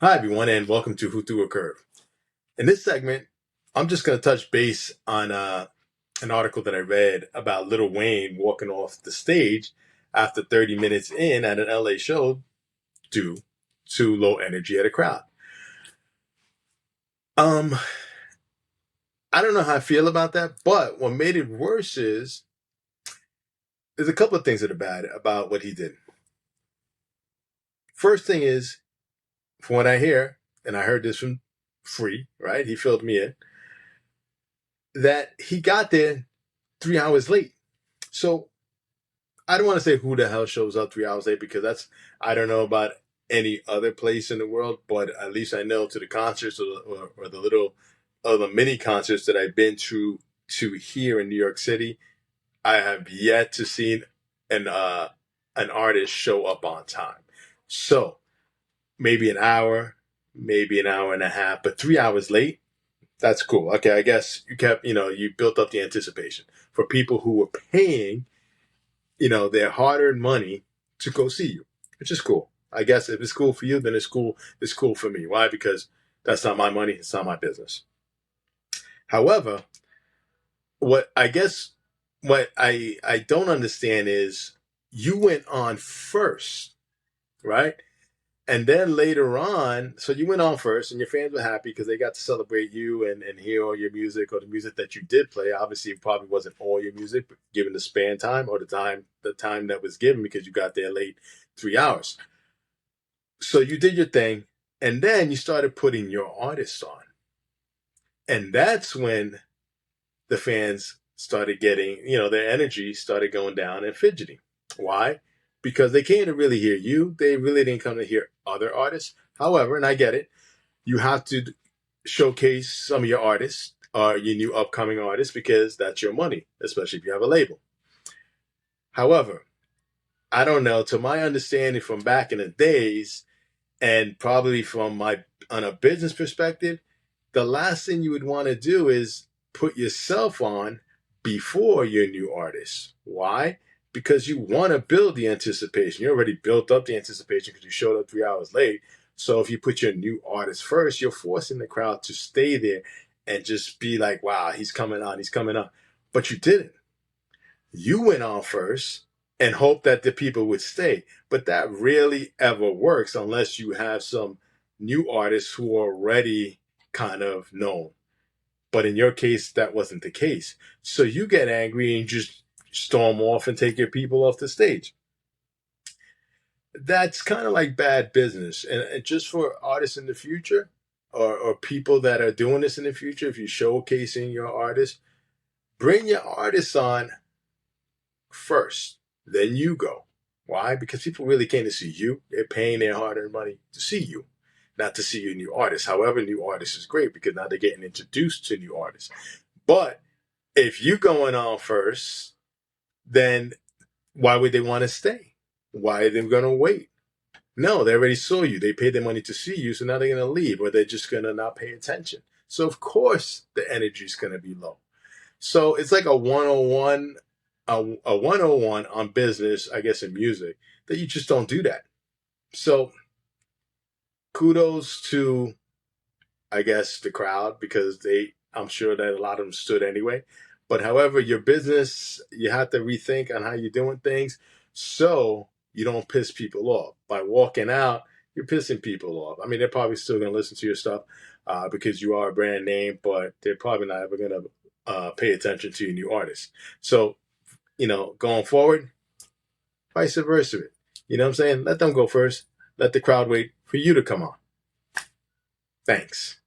Hi, everyone, and welcome to Who Threw a Curve. In this segment, I'm just going to touch base on an article that I read about LiL Wayne walking off the stage after 30 minutes in at an LA show due to low energy at a crowd. I don't know how I feel about that, but what made it worse is there's a couple of things that are bad about what he did. First thing is, from what I hear, and I heard this from Free, right? He filled me in, that he got there 3 hours late. So I don't want to say who the hell shows up 3 hours late because I don't know about any other place in the world, but at least I know to the concerts or the mini concerts that I've been to here in New York City, I have yet to see an artist show up on time. So maybe an hour, maybe an hour and a half, but 3 hours late, that's cool. Okay, I guess you built up the anticipation for people who were paying, their hard-earned money to go see you, which is cool. I guess if it's cool for you, then it's cool. It's cool for me. Why? Because that's not my money. It's not my business. However, what I don't understand is you went on first, right? And then later on, so you went on first, and your fans were happy because they got to celebrate you and hear all your music or the music that you did play. Obviously, it probably wasn't all your music, but given the span time or the time that was given because you got there late 3 hours. So you did your thing, and then you started putting your artists on, and that's when the fans started getting, their energy started going down and fidgeting. Why? Because they came to really hear you. They really didn't come to hear other artists. However, and I get it, you have to showcase some of your artists or your new upcoming artists because that's your money, especially if you have a label. However, I don't know, to my understanding from back in the days, and probably on a business perspective, the last thing you would want to do is put yourself on before your new artist. Why? Because you want to build the anticipation. You already built up the anticipation because you showed up 3 hours late. So if you put your new artist first, you're forcing the crowd to stay there and just be like, wow, he's coming on, he's coming on. But you didn't. You went on first and hoped that the people would stay. But that rarely ever works unless you have some new artists who are already kind of known. But in your case, that wasn't the case. So you get angry and just storm off and take your people off the stage. That's kind of like bad business. And just for artists in the future or people that are doing this in the future, if you're showcasing your artists, bring your artists on first. Then you go. Why? Because people really came to see you. They're paying their hard-earned money to see you, not to see your new artist. However, new artists is great because now they're getting introduced to new artists. But if you going on first, then why would they want to stay? Why are they going to wait? No, they already saw you. They paid their money to see you, so now they're going to leave, or they're just going to not pay attention. So of course the energy is going to be low. So it's like a 101, a 101 on business, I guess, in music, that you just don't do that. So kudos to, I guess, the crowd because I'm sure that a lot of them stood anyway. But however, your business, you have to rethink on how you're doing things so you don't piss people off. By walking out, you're pissing people off. I mean, they're probably still going to listen to your stuff because you are a brand name, but they're probably not ever going to pay attention to your new artist. So, going forward, vice versa. You know what I'm saying? Let them go first. Let the crowd wait for you to come on. Thanks.